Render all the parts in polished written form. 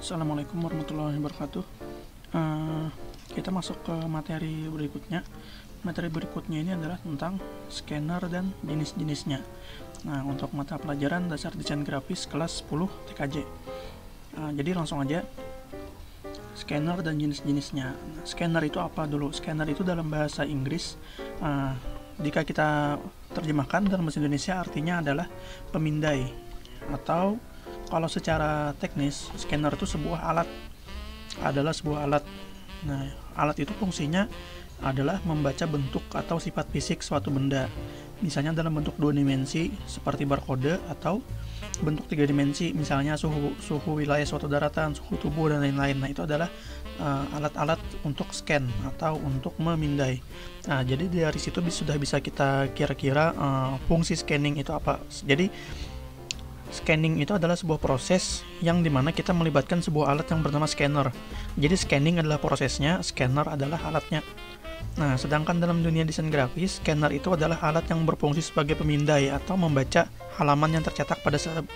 Assalamualaikum warahmatullahi wabarakatuh. Eh, kita masuk ke materi berikutnya. Materi berikutnya ini adalah tentang scanner dan jenis-jenisnya. Nah, untuk mata pelajaran dasar desain grafis kelas 10 TKJ. Jadi langsung aja, scanner dan jenis-jenisnya. Nah, scanner itu apa dulu? Scanner itu dalam bahasa Inggris, jika kita terjemahkan dalam bahasa Indonesia artinya adalah pemindai, atau kalau secara teknis, scanner itu adalah sebuah alat. Nah, alat itu fungsinya adalah membaca bentuk atau sifat fisik suatu benda. Misalnya dalam bentuk 2 dimensi seperti barcode, atau bentuk 3 dimensi misalnya suhu wilayah suatu daratan, suhu tubuh dan lain-lain. Nah, itu adalah alat-alat untuk scan atau untuk memindai. Nah, jadi dari situ sudah bisa kita kira-kira fungsi scanning itu apa. Jadi scanning itu adalah sebuah proses yang dimana kita melibatkan sebuah alat yang bernama scanner. Jadi scanning adalah prosesnya, scanner adalah alatnya. Nah, sedangkan dalam dunia desain grafis, scanner itu adalah alat yang berfungsi sebagai pemindai atau membaca halaman yang tercetak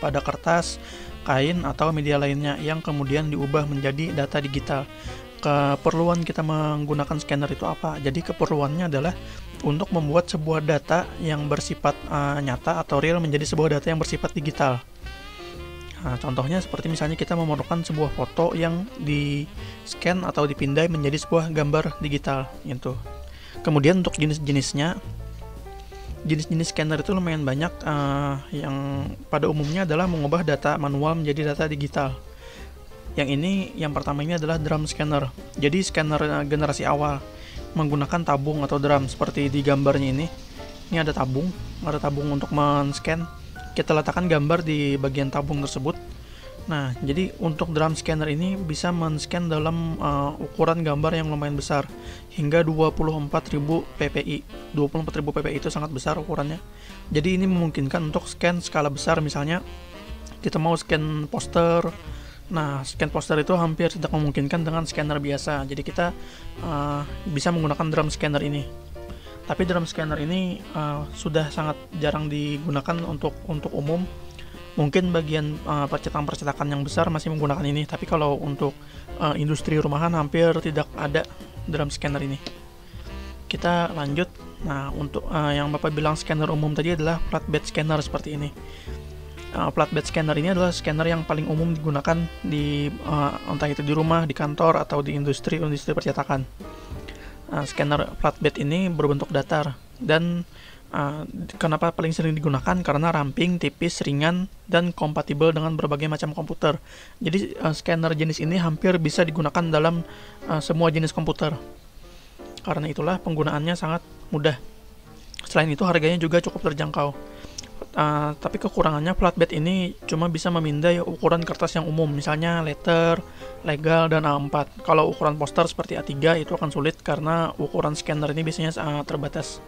pada kertas, kain, atau media lainnya yang kemudian diubah menjadi data digital. Keperluan kita menggunakan scanner itu apa? Jadi keperluannya adalah untuk membuat sebuah data yang bersifat nyata atau real menjadi sebuah data yang bersifat digital. Nah, contohnya seperti misalnya kita memerlukan sebuah foto yang di scan atau dipindai menjadi sebuah gambar digital gitu. Kemudian untuk jenis-jenisnya, jenis-jenis scanner itu lumayan banyak, yang pada umumnya adalah mengubah data manual menjadi data digital. Yang pertama ini adalah drum scanner. Jadi scanner generasi awal menggunakan tabung atau drum seperti di gambarnya ini. Ini ada tabung untuk men-scan. Kita letakkan gambar di bagian tabung tersebut. Nah, jadi untuk drum scanner ini bisa men-scan dalam ukuran gambar yang lumayan besar, hingga 24.000 ppi. 24.000 ppi itu sangat besar ukurannya. Jadi ini memungkinkan untuk scan skala besar, misalnya kita mau scan poster. Nah, scan poster itu hampir tidak memungkinkan dengan scanner biasa. Jadi kita bisa menggunakan drum scanner ini. Tapi drum scanner ini sudah sangat jarang digunakan untuk umum. Mungkin bagian percetakan yang besar masih menggunakan ini. Tapi kalau untuk industri rumahan hampir tidak ada drum scanner ini. Kita lanjut. Nah, untuk yang Bapak bilang scanner umum tadi adalah flatbed scanner seperti ini. Flatbed scanner ini adalah scanner yang paling umum digunakan di entah itu di rumah, di kantor, atau di industri percetakan. Scanner flatbed ini berbentuk datar, dan kenapa paling sering digunakan? Karena ramping, tipis, ringan, dan kompatibel dengan berbagai macam komputer. Jadi scanner jenis ini hampir bisa digunakan dalam semua jenis komputer. Karena itulah penggunaannya sangat mudah. Selain itu harganya juga cukup terjangkau. Tapi kekurangannya, flatbed ini cuma bisa memindai ukuran kertas yang umum, misalnya letter, legal, dan A4. Kalau ukuran poster seperti A3 itu akan sulit karena ukuran scanner ini biasanya terbatas.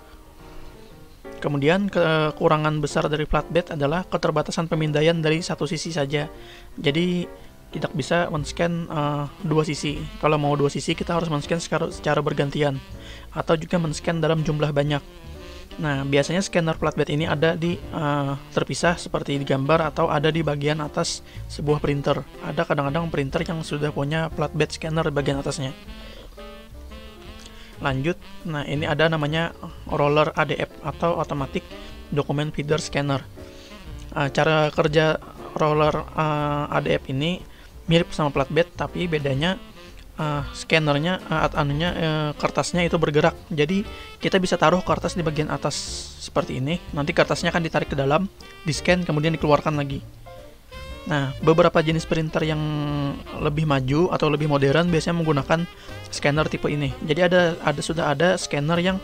Kemudian kekurangan besar dari flatbed adalah keterbatasan pemindaian dari satu sisi saja. Jadi tidak bisa men-scan dua sisi. Kalau mau dua sisi kita harus men-scan secara bergantian, atau juga men-scan dalam jumlah banyak. Nah, biasanya scanner flatbed ini ada terpisah seperti di gambar, atau ada di bagian atas sebuah printer. Ada kadang-kadang printer yang sudah punya flatbed scanner di bagian atasnya. Lanjut, nah ini ada namanya roller ADF atau Automatic Document Feeder Scanner. Cara kerja roller ADF ini mirip sama flatbed, tapi bedanya scannernya kertasnya itu bergerak. Jadi kita bisa taruh kertas di bagian atas seperti ini. Nanti kertasnya akan ditarik ke dalam, di-scan, kemudian dikeluarkan lagi. Nah, beberapa jenis printer yang lebih maju atau lebih modern biasanya menggunakan scanner tipe ini. Jadi sudah ada scanner yang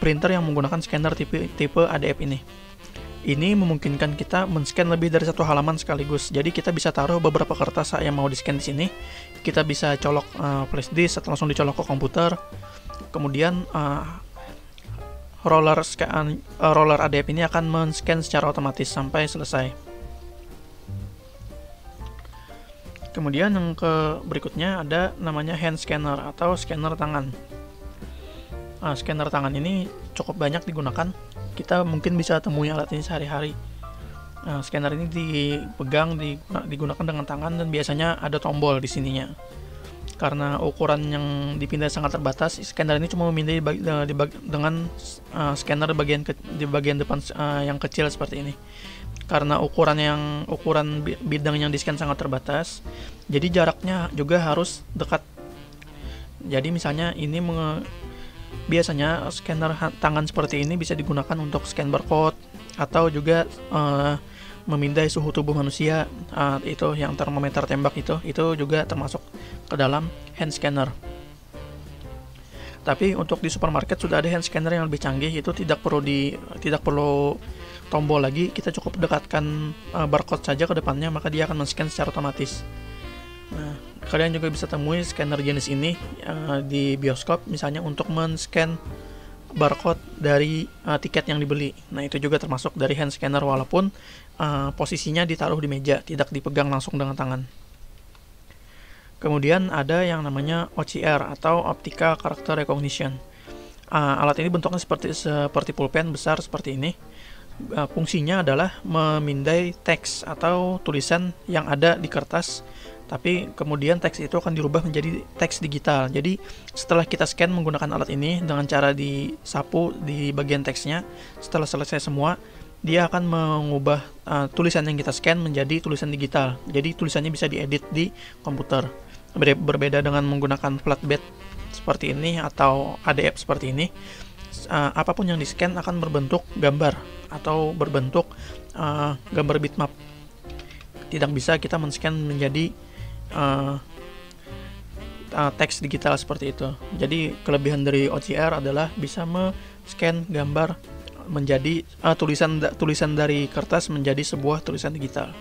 printer yang menggunakan scanner tipe ADF ini. Ini memungkinkan kita men-scan lebih dari satu halaman sekaligus. Jadi kita bisa taruh beberapa kertas yang mau di-scan di sini. Kita bisa colok flash disk atau langsung dicolok ke komputer. Kemudian roller ADF ini akan men-scan secara otomatis sampai selesai. Kemudian yang berikutnya ada namanya hand scanner atau scanner tangan. Scanner tangan ini cukup banyak digunakan. Kita mungkin bisa temui alat ini sehari-hari. Scanner ini digunakan dengan tangan dan biasanya ada tombol di sininya. Karena ukuran yang dipindai sangat terbatas, scanner ini cuma memindai dengan scanner di bagian depan yang kecil seperti ini. Karena ukuran bidang yang di-scan sangat terbatas, jadi jaraknya juga harus dekat. Jadi misalnya ini biasanya scanner tangan seperti ini bisa digunakan untuk scan barcode atau juga memindai suhu tubuh manusia, itu yang termometer tembak itu juga termasuk ke dalam hand scanner. Tapi untuk di supermarket sudah ada hand scanner yang lebih canggih, itu tidak perlu tombol lagi, kita cukup dekatkan barcode saja ke depannya, maka dia akan men-scan secara otomatis. Nah, kalian juga bisa temui scanner jenis ini di bioskop, misalnya untuk men-scan barcode dari tiket yang dibeli. Nah, itu juga termasuk dari hand scanner walaupun posisinya ditaruh di meja, tidak dipegang langsung dengan tangan. Kemudian ada yang namanya OCR atau Optical Character Recognition. Alat ini bentuknya seperti pulpen besar seperti ini. Fungsinya adalah memindai teks atau tulisan yang ada di kertas, tapi kemudian teks itu akan dirubah menjadi teks digital. Jadi setelah kita scan menggunakan alat ini dengan cara disapu di bagian teksnya, setelah selesai semua, dia akan mengubah tulisan yang kita scan menjadi tulisan digital. Jadi tulisannya bisa diedit di komputer. Berbeda dengan menggunakan flatbed seperti ini atau ADF seperti ini, apapun yang di-scan akan berbentuk gambar atau berbentuk gambar bitmap. Tidak bisa kita men-scan menjadi teks digital seperti itu. Jadi kelebihan dari OCR adalah bisa men-scan gambar menjadi tulisan dari kertas menjadi sebuah tulisan digital.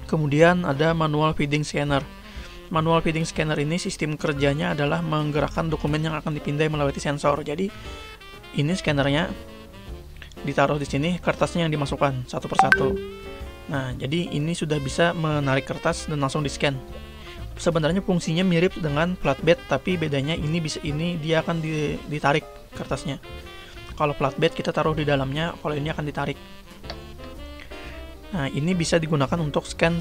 Kemudian ada manual feeding scanner. Manual feeding scanner ini sistem kerjanya adalah menggerakkan dokumen yang akan dipindai melalui sensor. Jadi ini scannernya ditaruh di sini, kertasnya yang dimasukkan satu persatu. Nah, jadi ini sudah bisa menarik kertas dan langsung di-scan. Sebenarnya fungsinya mirip dengan flatbed, tapi bedanya ini dia akan ditarik kertasnya. Kalau flatbed kita taruh di dalamnya, kalau ini akan ditarik. Nah, ini bisa digunakan untuk scan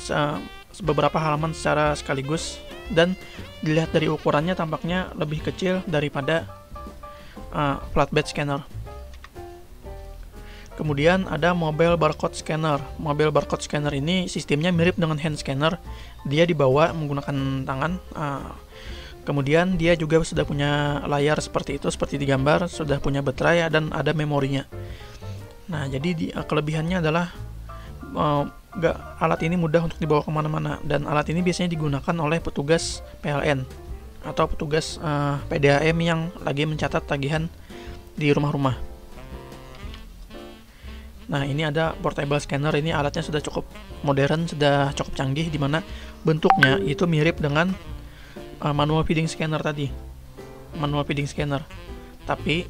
beberapa halaman secara sekaligus, dan dilihat dari ukurannya tampaknya lebih kecil daripada flatbed scanner. Kemudian ada mobile barcode scanner. Mobile barcode scanner ini sistemnya mirip dengan hand scanner. Dia dibawa menggunakan tangan. Kemudian dia juga sudah punya layar seperti itu, seperti di gambar, sudah punya baterai dan ada memorinya. Nah, jadi kelebihannya adalah alat ini mudah untuk dibawa kemana-mana, dan alat ini biasanya digunakan oleh petugas PLN atau petugas PDAM yang lagi mencatat tagihan di rumah-rumah. Nah, ini ada portable scanner. Ini alatnya sudah cukup modern, sudah cukup canggih, di mana bentuknya itu mirip dengan manual feeding scanner tadi. Manual feeding scanner. Tapi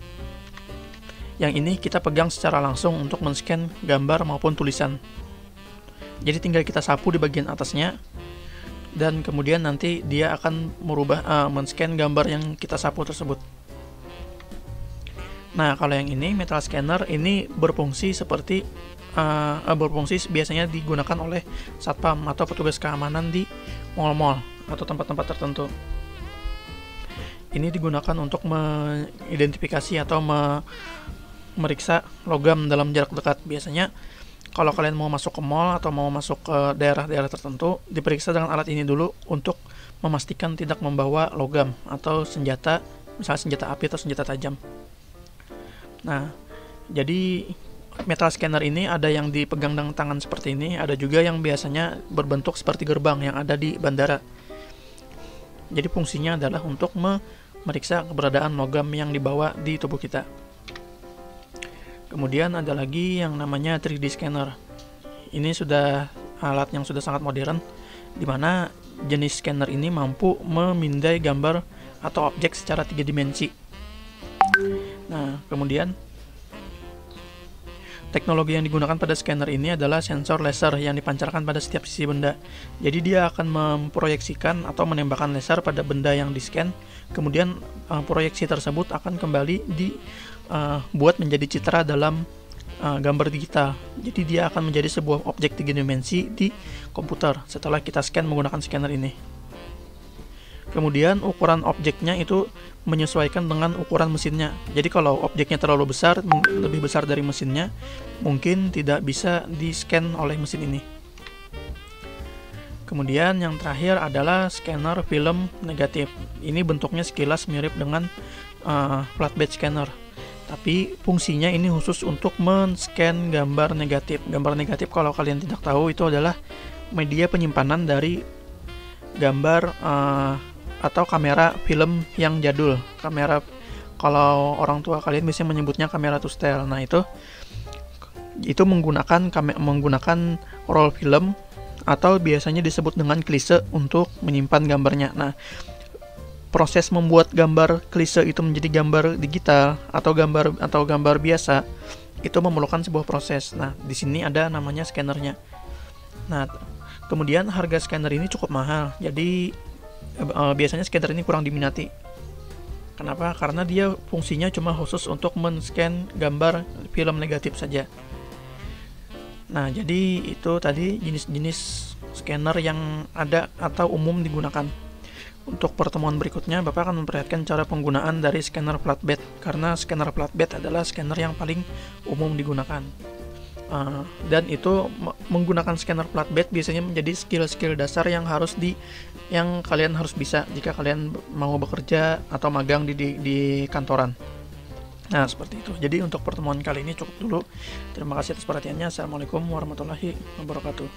yang ini kita pegang secara langsung untuk men-scan gambar maupun tulisan. Jadi tinggal kita sapu di bagian atasnya, dan kemudian nanti dia akan men-scan gambar yang kita sapu tersebut. Nah, kalau yang ini metal scanner ini berfungsi biasanya digunakan oleh satpam atau petugas keamanan di mal-mal atau tempat-tempat tertentu. Ini digunakan untuk mengidentifikasi atau memeriksa logam dalam jarak dekat. Biasanya kalau kalian mau masuk ke mall atau mau masuk ke daerah-daerah tertentu, diperiksa dengan alat ini dulu untuk memastikan tidak membawa logam atau senjata, misalnya senjata api atau senjata tajam. Nah, jadi metal scanner ini ada yang dipegang dengan tangan seperti ini, ada juga yang biasanya berbentuk seperti gerbang yang ada di bandara. Jadi fungsinya adalah untuk memeriksa keberadaan logam yang dibawa di tubuh kita. Kemudian ada lagi yang namanya 3D scanner. Ini sudah alat yang sudah sangat modern, di mana jenis scanner ini mampu memindai gambar atau objek secara 3 dimensi. Nah, kemudian teknologi yang digunakan pada scanner ini adalah sensor laser yang dipancarkan pada setiap sisi benda. Jadi dia akan memproyeksikan atau menembakkan laser pada benda yang di-scan. Kemudian proyeksi tersebut akan kembali dibuat menjadi citra dalam gambar digital. Jadi dia akan menjadi sebuah objek 3 dimensi di komputer setelah kita scan menggunakan scanner ini. Kemudian ukuran objeknya itu menyesuaikan dengan ukuran mesinnya. Jadi kalau objeknya terlalu besar, lebih besar dari mesinnya, mungkin tidak bisa di-scan oleh mesin ini. Kemudian yang terakhir adalah scanner film negatif. Ini bentuknya sekilas mirip dengan flatbed scanner, tapi fungsinya ini khusus untuk men-scan gambar negatif. Gambar negatif, kalau kalian tidak tahu, itu adalah media penyimpanan dari gambar atau kamera film yang jadul. Kamera, kalau orang tua kalian biasanya menyebutnya kamera to style. Nah, itu menggunakan roll film atau biasanya disebut dengan klise untuk menyimpan gambarnya. Nah, proses membuat gambar klise itu menjadi gambar digital atau gambar biasa itu memerlukan sebuah proses. Nah, di sini ada namanya scannernya. Nah, kemudian harga scanner ini cukup mahal. Jadi biasanya scanner ini kurang diminati. Kenapa? Karena dia fungsinya cuma khusus untuk men-scan gambar film negatif saja. Nah, jadi itu tadi jenis-jenis scanner yang ada atau umum digunakan. Untuk pertemuan berikutnya, Bapak akan memperlihatkan cara penggunaan dari scanner flatbed, karena scanner flatbed adalah scanner yang paling umum digunakan. Dan itu menggunakan scanner flatbed biasanya menjadi skill-skill dasar yang kalian harus bisa jika kalian mau bekerja atau magang di kantoran. Nah, seperti itu. Jadi untuk pertemuan kali ini cukup dulu. Terima kasih atas perhatiannya. Assalamualaikum warahmatullahi wabarakatuh.